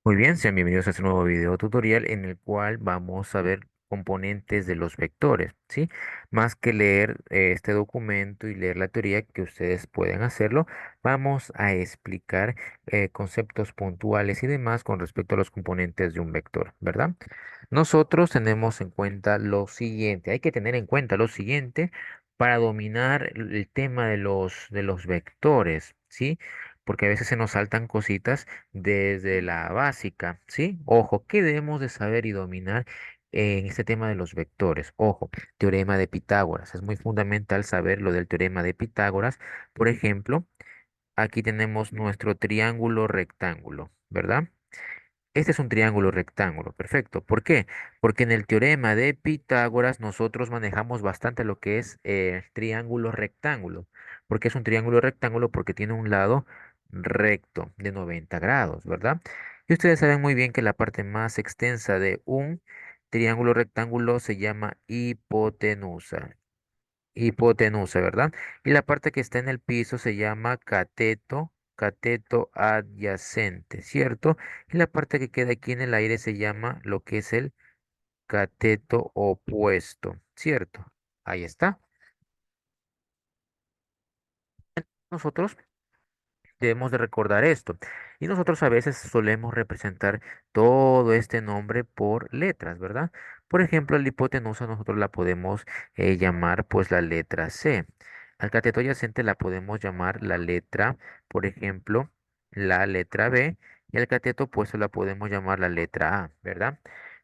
Muy bien, sean bienvenidos a este nuevo video tutorial en el cual vamos a ver componentes de los vectores, ¿sí? Más que leer este documento y leer la teoría que ustedes pueden hacerlo, vamos a explicar conceptos puntuales y demás con respecto a los componentes de un vector, ¿verdad? Nosotros tenemos en cuenta lo siguiente, hay que tener en cuenta lo siguiente para dominar el tema de los vectores, ¿sí? Porque a veces se nos saltan cositas desde la básica, ¿sí? Ojo, ¿qué debemos de saber y dominar en este tema de los vectores? Ojo, teorema de Pitágoras. Es muy fundamental saber lo del teorema de Pitágoras. Por ejemplo, aquí tenemos nuestro triángulo rectángulo, ¿verdad? Este es un triángulo rectángulo, perfecto. ¿Por qué? Porque en el teorema de Pitágoras nosotros manejamos bastante lo que es triángulo rectángulo. ¿Por qué es un triángulo rectángulo? Porque tiene un lado recto de 90 grados, ¿verdad? Y ustedes saben muy bien que la parte más extensa de un triángulo rectángulo se llama hipotenusa. Hipotenusa, ¿verdad? Y la parte que está en el piso se llama cateto, cateto adyacente, ¿cierto? Y la parte que queda aquí en el aire se llama lo que es el cateto opuesto, ¿cierto? Ahí está. Nosotros debemos de recordar esto. Y nosotros a veces solemos representar todo este nombre por letras, ¿verdad? Por ejemplo, la hipotenusa nosotros la podemos llamar pues la letra C. Al cateto adyacente la podemos llamar la letra, por ejemplo, la letra B. Y al cateto opuesto la podemos llamar la letra A, ¿verdad?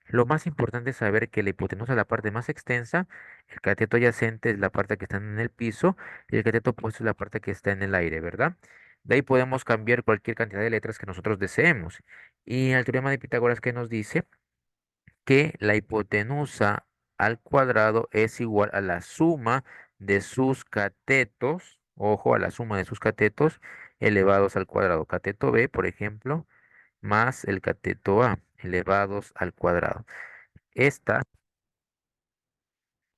Lo más importante es saber que la hipotenusa es la parte más extensa, el cateto adyacente es la parte que está en el piso y el cateto opuesto es la parte que está en el aire, ¿verdad? De ahí podemos cambiar cualquier cantidad de letras que nosotros deseemos. Y el teorema de Pitágoras que nos dice que la hipotenusa al cuadrado es igual a la suma de sus catetos, ojo, a la suma de sus catetos elevados al cuadrado. Cateto B, por ejemplo, más el cateto A elevados al cuadrado. Esta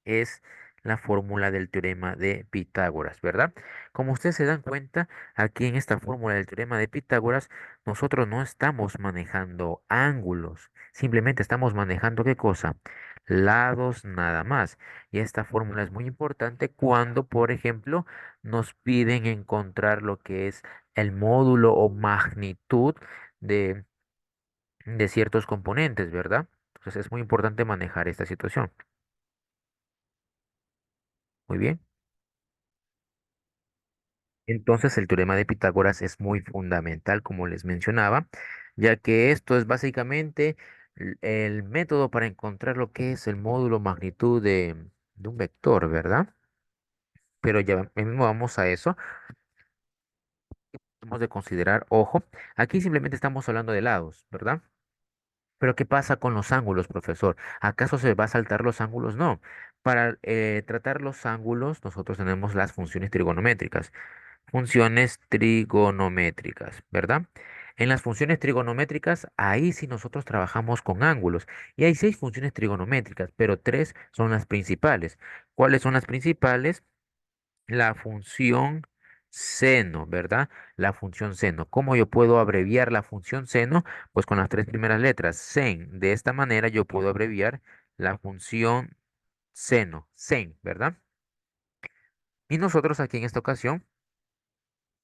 es la fórmula del teorema de Pitágoras, ¿verdad? Como ustedes se dan cuenta, aquí en esta fórmula del teorema de Pitágoras, nosotros no estamos manejando ángulos, simplemente estamos manejando ¿qué cosa? Lados nada más. Y esta fórmula es muy importante cuando, por ejemplo, nos piden encontrar lo que es el módulo o magnitud de, de ciertos componentes, ¿verdad? Entonces es muy importante manejar esta situación. Muy bien. Entonces el teorema de Pitágoras es muy fundamental, como les mencionaba, ya que esto es básicamente el método para encontrar lo que es el módulo magnitud de un vector, ¿verdad? Pero ya mismo vamos a eso. Hemos de considerar, ojo, aquí simplemente estamos hablando de lados, ¿verdad? Pero ¿qué pasa con los ángulos, profesor? ¿Acaso se va a saltar los ángulos? No. Para tratar los ángulos, nosotros tenemos las funciones trigonométricas. Funciones trigonométricas, ¿verdad? En las funciones trigonométricas, ahí sí nosotros trabajamos con ángulos. Y hay seis funciones trigonométricas, pero tres son las principales. ¿Cuáles son las principales? La función seno, ¿verdad? La función seno. ¿Cómo yo puedo abreviar la función seno? Pues con las tres primeras letras, sen. De esta manera yo puedo abreviar la función seno, sen, ¿verdad? Y nosotros aquí en esta ocasión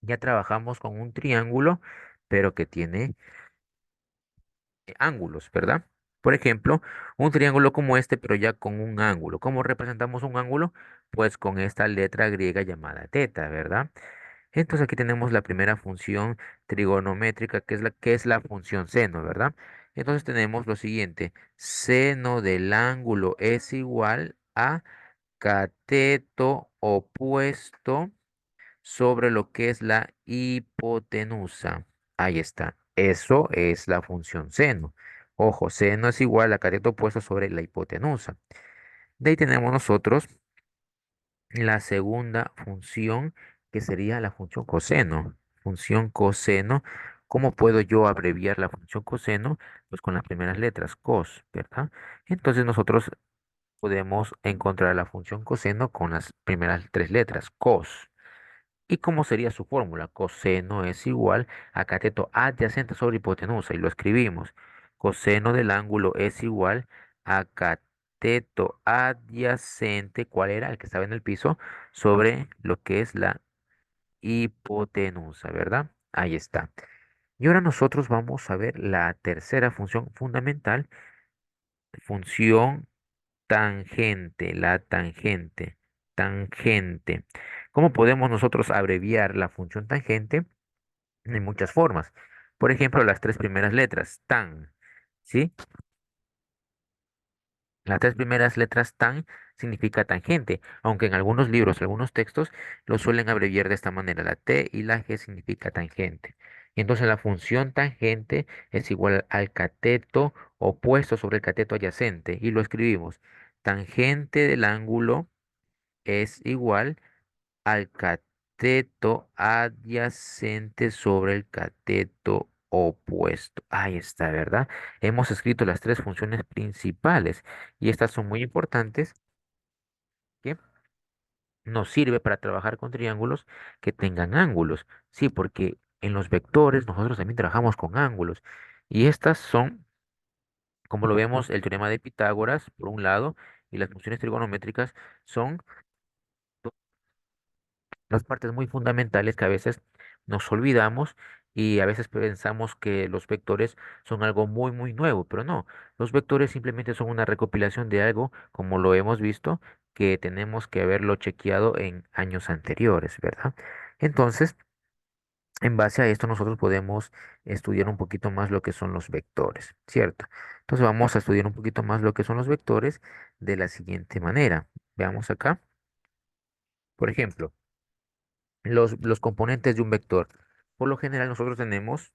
ya trabajamos con un triángulo, pero que tiene ángulos, ¿verdad? Por ejemplo, un triángulo como este, pero ya con un ángulo. ¿Cómo representamos un ángulo? Pues con esta letra griega llamada teta, ¿verdad? Entonces aquí tenemos la primera función trigonométrica, que es la función seno, ¿verdad? Entonces tenemos lo siguiente, seno del ángulo es igual a cateto opuesto sobre lo que es la hipotenusa. Ahí está. Eso es la función seno. Ojo, seno es igual a cateto opuesto sobre la hipotenusa. De ahí tenemos nosotros la segunda función, que sería la función coseno. Función coseno. ¿Cómo puedo yo abreviar la función coseno? Pues con las primeras letras, cos, ¿verdad? Entonces nosotros podemos encontrar la función coseno con las primeras tres letras, cos. ¿Y cómo sería su fórmula? Coseno es igual a cateto adyacente sobre hipotenusa y lo escribimos. Coseno del ángulo es igual a cateto adyacente, ¿cuál era? El que estaba en el piso, sobre lo que es la hipotenusa, ¿verdad? Ahí está. Y ahora nosotros vamos a ver la tercera función fundamental, función tangente, la tangente, tangente. ¿Cómo podemos nosotros abreviar la función tangente? De muchas formas. Por ejemplo, las tres primeras letras, tan, ¿sí? Las tres primeras letras tan significa tangente, aunque en algunos libros, algunos textos lo suelen abreviar de esta manera. La T y la G significa tangente. Y entonces la función tangente es igual al cateto opuesto sobre el cateto adyacente. Y lo escribimos. Tangente del ángulo es igual al cateto adyacente sobre el cateto opuesto. Ahí está, ¿verdad? Hemos escrito las tres funciones principales y estas son muy importantes que nos sirve para trabajar con triángulos que tengan ángulos. Sí, porque en los vectores nosotros también trabajamos con ángulos y estas son, como lo vemos, el teorema de Pitágoras por un lado y las funciones trigonométricas son las partes muy fundamentales que a veces nos olvidamos y a veces pensamos que los vectores son algo muy, muy nuevo, pero no, los vectores simplemente son una recopilación de algo, como lo hemos visto, que tenemos que haberlo chequeado en años anteriores, ¿verdad? Entonces, en base a esto, nosotros podemos estudiar un poquito más lo que son los vectores, ¿cierto? Entonces, vamos a estudiar un poquito más lo que son los vectores de la siguiente manera. Veamos acá, por ejemplo. Los componentes de un vector. Por lo general nosotros tenemos,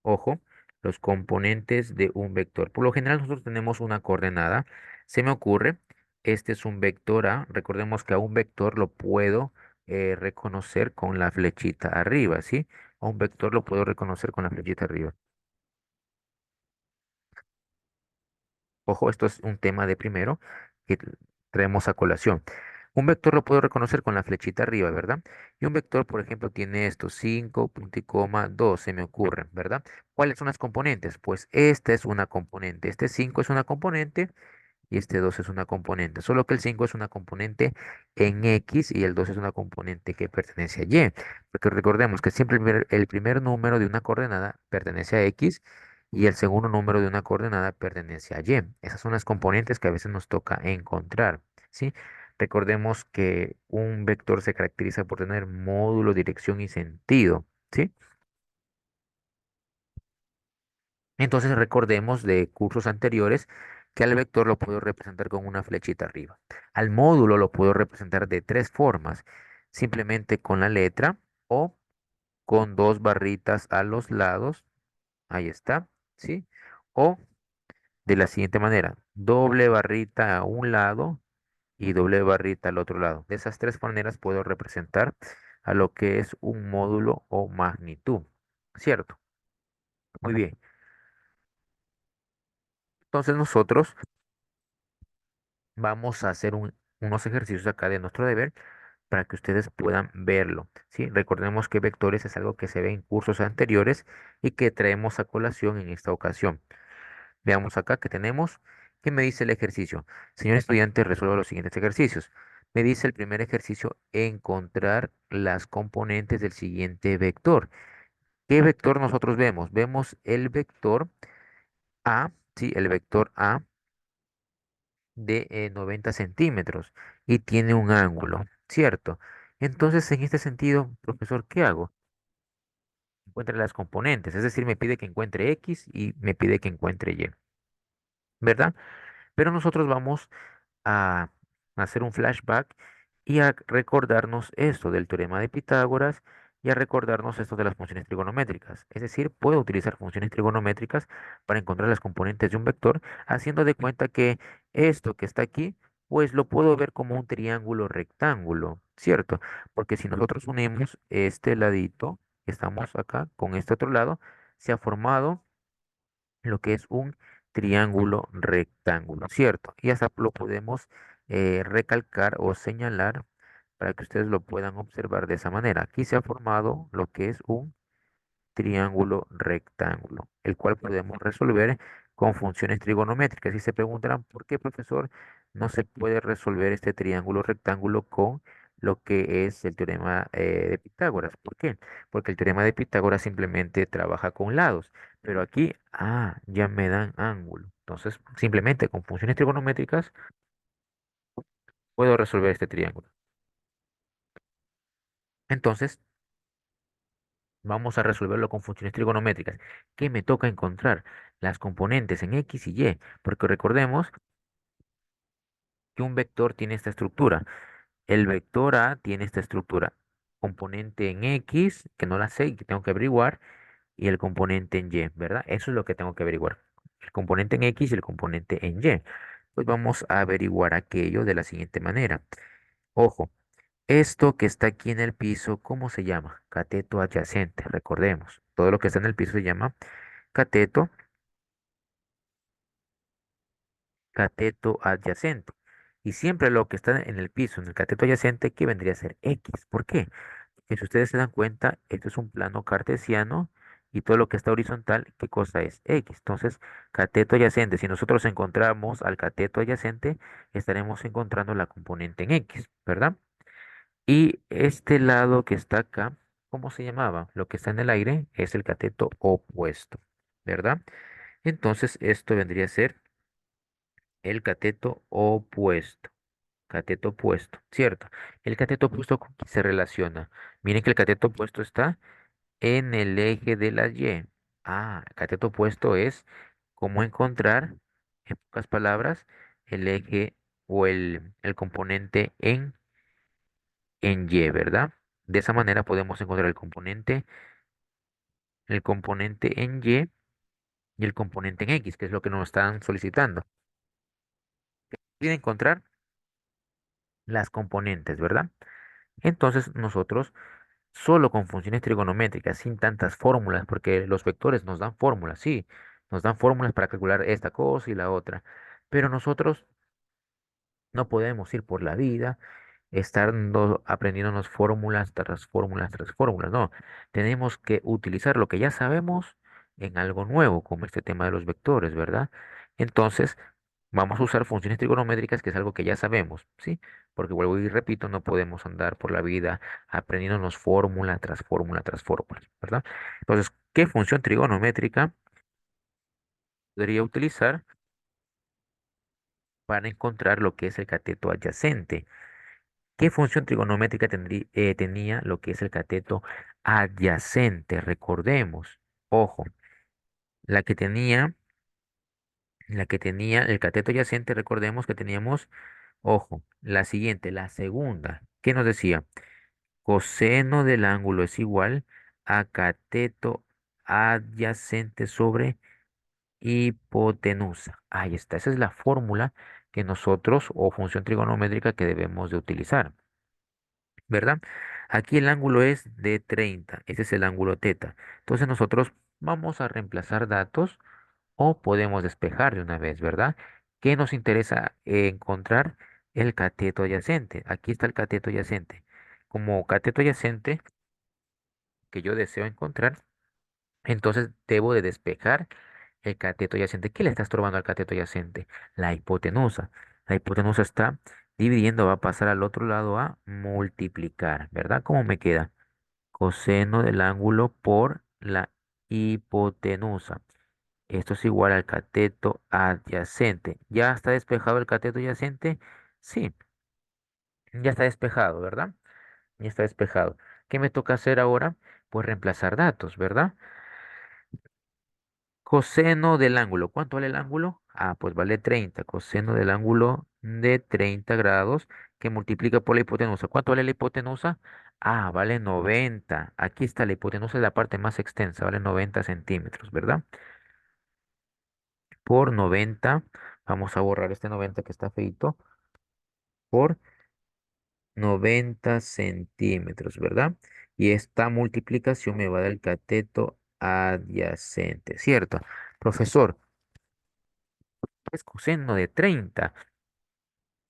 ojo, los componentes de un vector. Por lo general nosotros tenemos una coordenada. Se me ocurre, este es un vector A. Recordemos que a un vector lo puedo reconocer con la flechita arriba, ¿sí? A un vector lo puedo reconocer con la flechita arriba. Ojo, esto es un tema de primero que traemos a colación. Un vector lo puedo reconocer con la flechita arriba, ¿verdad? Y un vector, por ejemplo, tiene estos 5, punto y coma, 2, se me ocurren, ¿verdad? ¿Cuáles son las componentes? Pues esta es una componente, este 5 es una componente y este 2 es una componente. Solo que el 5 es una componente en X y el 2 es una componente que pertenece a Y. Porque recordemos que siempre el primer número de una coordenada pertenece a X y el segundo número de una coordenada pertenece a Y. Esas son las componentes que a veces nos toca encontrar, ¿sí? Recordemos que un vector se caracteriza por tener módulo, dirección y sentido, ¿sí? Entonces recordemos de cursos anteriores que al vector lo puedo representar con una flechita arriba. Al módulo lo puedo representar de tres formas, simplemente con la letra o con dos barritas a los lados, ahí está, ¿sí? O de la siguiente manera, doble barrita a un lado y doble barrita al otro lado. De esas tres maneras puedo representar a lo que es un módulo o magnitud, ¿cierto? Muy bien. Entonces nosotros vamos a hacer unos ejercicios acá de nuestro deber para que ustedes puedan verlo, ¿sí? Recordemos que vectores es algo que se ve en cursos anteriores y que traemos a colación en esta ocasión. Veamos acá que tenemos. ¿Qué me dice el ejercicio? Señor estudiante, resuelva los siguientes ejercicios. Me dice el primer ejercicio, encontrar las componentes del siguiente vector. ¿Qué vector nosotros vemos? Vemos el vector A, ¿sí? El vector A de 90 centímetros y tiene un ángulo, ¿cierto? Entonces, en este sentido, profesor, ¿qué hago? Encuentre las componentes, es decir, me pide que encuentre X y me pide que encuentre Y, ¿verdad? Pero nosotros vamos a hacer un flashback y a recordarnos esto del teorema de Pitágoras y a recordarnos esto de las funciones trigonométricas. Es decir, puedo utilizar funciones trigonométricas para encontrar las componentes de un vector, haciendo de cuenta que esto que está aquí, pues lo puedo ver como un triángulo rectángulo, ¿cierto? Porque si nosotros unimos este ladito, que estamos acá, con este otro lado, se ha formado lo que es un triángulo rectángulo, ¿cierto? Y hasta lo podemos recalcar o señalar para que ustedes lo puedan observar de esa manera. Aquí se ha formado lo que es un triángulo rectángulo, el cual podemos resolver con funciones trigonométricas. Y se preguntarán, ¿por qué, profesor, no se puede resolver este triángulo rectángulo con lo que es el teorema de Pitágoras? ¿Por qué? Porque el teorema de Pitágoras simplemente trabaja con lados, pero aquí, ya me dan ángulo. Entonces, simplemente con funciones trigonométricas puedo resolver este triángulo. Entonces, vamos a resolverlo con funciones trigonométricas. ¿Qué me toca encontrar? Las componentes en X y Y, porque recordemos que un vector tiene esta estructura. El vector A tiene esta estructura. Componente en X, que no la sé y que tengo que averiguar, y el componente en Y, ¿verdad? Eso es lo que tengo que averiguar. El componente en X y el componente en Y. Pues vamos a averiguar aquello de la siguiente manera. Ojo, esto que está aquí en el piso, ¿cómo se llama? Cateto adyacente, recordemos. Todo lo que está en el piso se llama cateto, cateto adyacente. Y siempre lo que está en el piso, en el cateto adyacente, que vendría a ser X. ¿Por qué? Porque si ustedes se dan cuenta, esto es un plano cartesiano y todo lo que está horizontal, ¿qué cosa es? X. Entonces, cateto adyacente, si nosotros encontramos al cateto adyacente, estaremos encontrando la componente en X, ¿verdad? Y este lado que está acá, ¿cómo se llamaba? Lo que está en el aire es el cateto opuesto, ¿verdad? Entonces, esto vendría a ser el cateto opuesto. Cateto opuesto, ¿cierto? El cateto opuesto con qué se relaciona. Miren que el cateto opuesto está en el eje de la Y. El cateto opuesto es cómo encontrar, en pocas palabras, el eje o el componente en Y, ¿verdad? De esa manera podemos encontrar el componente en y el componente en X, que es lo que nos están solicitando. Y encontrar las componentes, ¿verdad? Entonces nosotros solo con funciones trigonométricas, sin tantas fórmulas, porque los vectores nos dan fórmulas, sí, nos dan fórmulas para calcular esta cosa y la otra, pero nosotros no podemos ir por la vida aprendiéndonos fórmulas tras fórmulas tras fórmulas, no, tenemos que utilizar lo que ya sabemos en algo nuevo, como este tema de los vectores, ¿verdad? Entonces, vamos a usar funciones trigonométricas, que es algo que ya sabemos, ¿sí? Porque vuelvo y repito, no podemos andar por la vida aprendiéndonos fórmula tras fórmula tras fórmula, ¿verdad? Entonces, ¿qué función trigonométrica podría utilizar para encontrar lo que es el cateto adyacente? ¿Qué función trigonométrica tenía lo que es el cateto adyacente? Recordemos, ojo, la que tenía, la que tenía el cateto adyacente, recordemos que teníamos, ojo, la siguiente, la segunda, ¿qué nos decía? Coseno del ángulo es igual a cateto adyacente sobre hipotenusa. Ahí está, esa es la fórmula que nosotros, o función trigonométrica que debemos de utilizar, ¿verdad? Aquí el ángulo es de 30, ese es el ángulo teta. Entonces nosotros vamos a reemplazar datos o podemos despejar de una vez, ¿verdad? ¿Qué nos interesa encontrar? El cateto adyacente. Aquí está el cateto adyacente. Como cateto adyacente que yo deseo encontrar, entonces debo de despejar el cateto adyacente. ¿Qué le está estorbando al cateto adyacente? La hipotenusa. La hipotenusa está dividiendo, va a pasar al otro lado a multiplicar, ¿verdad? ¿Cómo me queda? Coseno del ángulo por la hipotenusa. Esto es igual al cateto adyacente. ¿Ya está despejado el cateto adyacente? Sí, ya está despejado, ¿verdad? Ya está despejado. ¿Qué me toca hacer ahora? Pues reemplazar datos, ¿verdad? Coseno del ángulo. ¿Cuánto vale el ángulo? Pues vale 30. Coseno del ángulo de 30 grados que multiplica por la hipotenusa. ¿Cuánto vale la hipotenusa? Vale 90. Aquí está la hipotenusa, es la parte más extensa, vale 90 centímetros, ¿verdad? Por 90, vamos a borrar este 90 que está feito, por 90 centímetros, ¿verdad? Y esta multiplicación me va a dar el cateto adyacente, ¿cierto? Profesor, es coseno de 30.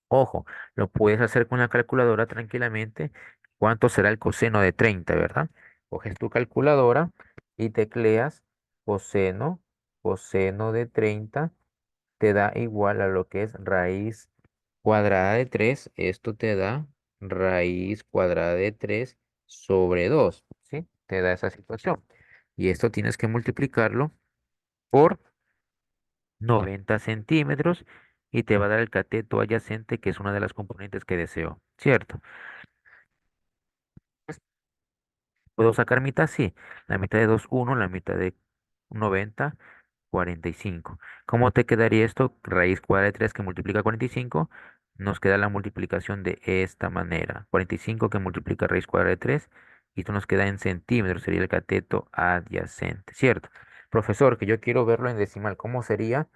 Ojo, lo puedes hacer con la calculadora tranquilamente. ¿Cuánto será el coseno de 30, verdad? Coges tu calculadora y tecleas coseno, coseno de 30 te da igual a lo que es raíz cuadrada de 3. Esto te da raíz cuadrada de 3 sobre 2, ¿sí? Te da esa situación. Y esto tienes que multiplicarlo por 90 centímetros y te va a dar el cateto adyacente, que es una de las componentes que deseo, ¿cierto? ¿Puedo sacar mitad? Sí. La mitad de 2 1, la mitad de 90 45. ¿Cómo te quedaría esto? Raíz cuadrada de 3 que multiplica 45. Nos queda la multiplicación de esta manera. 45 que multiplica raíz cuadrada de 3. Y esto nos queda en centímetros. Sería el cateto adyacente, ¿cierto? Profesor, que yo quiero verlo en decimal. ¿Cómo sería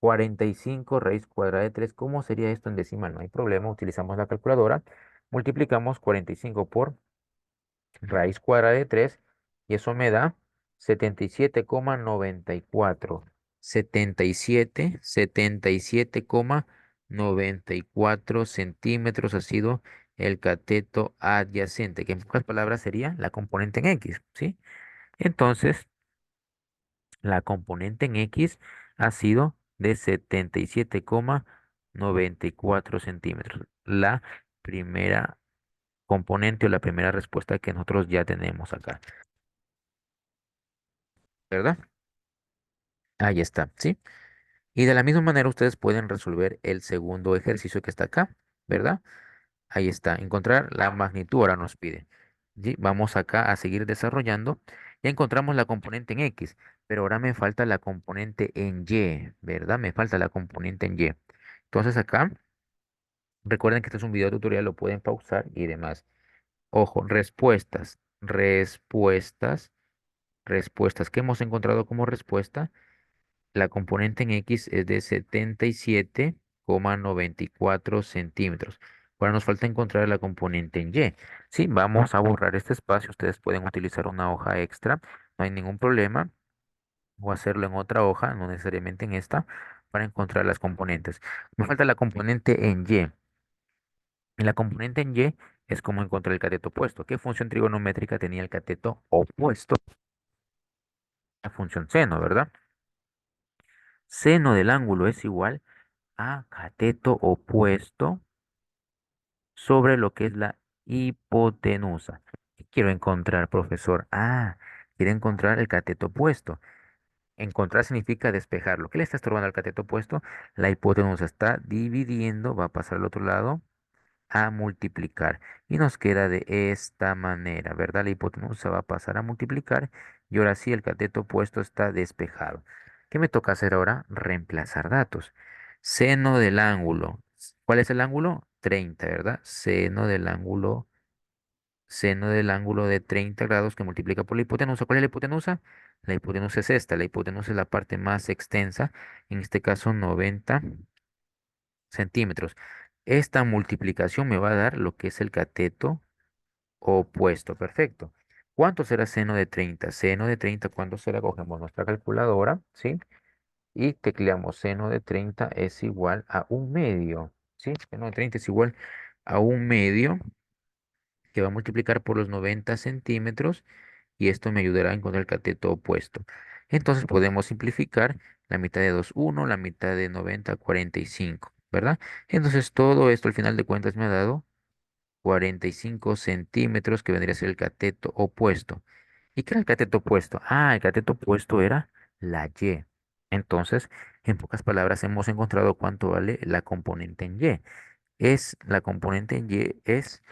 45 raíz cuadrada de 3? ¿Cómo sería esto en decimal? No hay problema. Utilizamos la calculadora. Multiplicamos 45 por raíz cuadrada de 3 y eso me da 77,94. 77,94 centímetros ha sido el cateto adyacente, que en pocas palabras sería la componente en X, ¿sí? Entonces, la componente en X ha sido de 77,94 centímetros. La primera componente o la primera respuesta que nosotros ya tenemos acá, ¿verdad? Ahí está, ¿sí? Y de la misma manera ustedes pueden resolver el segundo ejercicio que está acá, ¿verdad? Ahí está, encontrar la magnitud ahora nos pide. ¿Sí? Vamos acá a seguir desarrollando. Ya encontramos la componente en X, pero ahora me falta la componente en Y, ¿verdad? Me falta la componente en Y. Entonces acá, recuerden que este es un video tutorial, lo pueden pausar y demás. Ojo, respuestas. ¿Qué hemos encontrado como respuesta? La componente en X es de 77,94 centímetros. Ahora nos falta encontrar la componente en Y. Sí, vamos a borrar este espacio. Ustedes pueden utilizar una hoja extra, no hay ningún problema. O hacerlo en otra hoja, no necesariamente en esta, para encontrar las componentes. Me falta la componente en Y. Y la componente en Y es como encontrar el cateto opuesto. ¿Qué función trigonométrica tenía el cateto opuesto? La función seno, ¿verdad? Seno del ángulo es igual a cateto opuesto sobre lo que es la hipotenusa. ¿Qué quiero encontrar, profesor? Ah, quiero encontrar el cateto opuesto. Encontrar significa despejarlo. ¿Qué le está estorbando al cateto opuesto? La hipotenusa está dividiendo, va a pasar al otro lado a multiplicar. Y nos queda de esta manera, ¿verdad? La hipotenusa va a pasar a multiplicar y ahora sí el cateto opuesto está despejado. ¿Qué me toca hacer ahora? Reemplazar datos. Seno del ángulo. ¿Cuál es el ángulo? 30, ¿verdad? Seno del ángulo de 30 grados que multiplica por la hipotenusa. ¿Cuál es la hipotenusa? La hipotenusa es esta. La hipotenusa es la parte más extensa, en este caso 90 centímetros. Esta multiplicación me va a dar lo que es el cateto opuesto. Perfecto. ¿Cuánto será seno de 30? Seno de 30, ¿cuánto será? Cogemos nuestra calculadora, ¿sí? Y tecleamos seno de 30 es igual a un medio, ¿sí? Seno de 30 es igual a un medio que va a multiplicar por los 90 centímetros y esto me ayudará a encontrar el cateto opuesto. Entonces podemos simplificar la mitad de 2 1, la mitad de 90 45, ¿verdad? Entonces todo esto al final de cuentas me ha dado 45 centímetros que vendría a ser el cateto opuesto. ¿Y qué era el cateto opuesto? Ah, el cateto opuesto era la Y. Entonces, en pocas palabras, hemos encontrado cuánto vale la componente en Y. La componente en Y es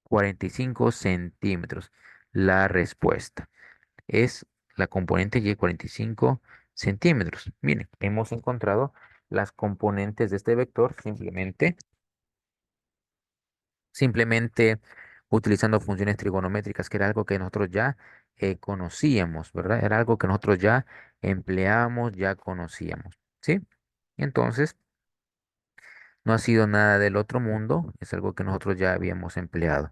45 centímetros. La respuesta es la componente Y 45 centímetros. Miren, hemos encontrado las componentes de este vector simplemente utilizando funciones trigonométricas, que era algo que nosotros ya conocíamos, ¿verdad? Era algo que nosotros ya empleábamos, ya conocíamos, ¿sí? Entonces, no ha sido nada del otro mundo, es algo que nosotros ya habíamos empleado.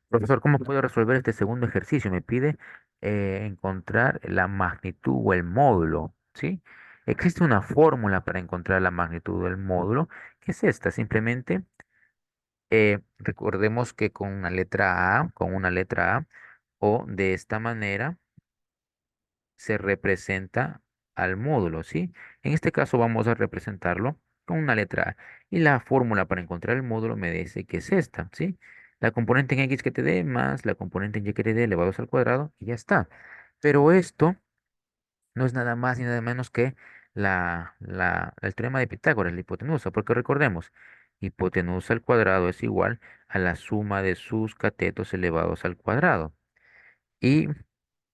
Profesor, ¿cómo puedo resolver este segundo ejercicio? Me pide encontrar la magnitud o el módulo, ¿sí? Existe una fórmula para encontrar la magnitud del módulo, que es esta. Simplemente recordemos que con una letra A o de esta manera se representa al módulo, ¿sí? En este caso vamos a representarlo con una letra A. Y la fórmula para encontrar el módulo me dice que es esta, ¿sí? La componente en X que te dé más la componente en Y que te dé elevados al cuadrado y ya está. Pero esto no es nada más ni nada menos que el teorema de Pitágoras, la hipotenusa, porque recordemos, hipotenusa al cuadrado es igual a la suma de sus catetos elevados al cuadrado. Y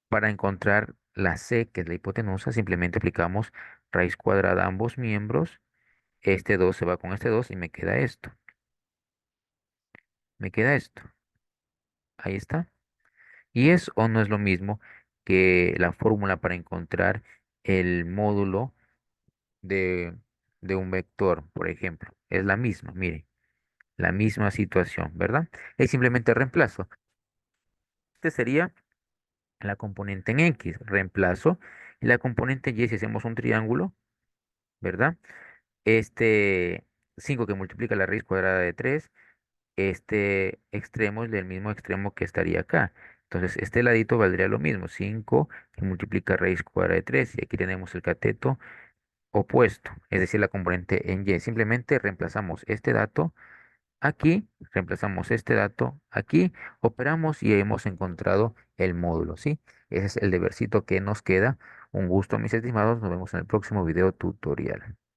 para encontrar la c, que es la hipotenusa, simplemente aplicamos raíz cuadrada a ambos miembros. Este 2 se va con este 2 y me queda esto. Me queda esto. Ahí está. Y es o no es lo mismo que la fórmula para encontrar el módulo de, de un vector, por ejemplo. Es la misma, mire, la misma situación, ¿verdad? Es simplemente reemplazo. Este sería la componente en X, reemplazo. Y la componente en Y, si hacemos un triángulo, ¿verdad? Este 5 que multiplica la raíz cuadrada de 3, este extremo es del mismo extremo que estaría acá. Entonces, este ladito valdría lo mismo, 5 que multiplica raíz cuadrada de 3. Y aquí tenemos el cateto opuesto, es decir, la componente en Y. Simplemente reemplazamos este dato aquí, reemplazamos este dato aquí, operamos y hemos encontrado el módulo, ¿sí? Ese es el debercito que nos queda. Un gusto, mis estimados. Nos vemos en el próximo video tutorial.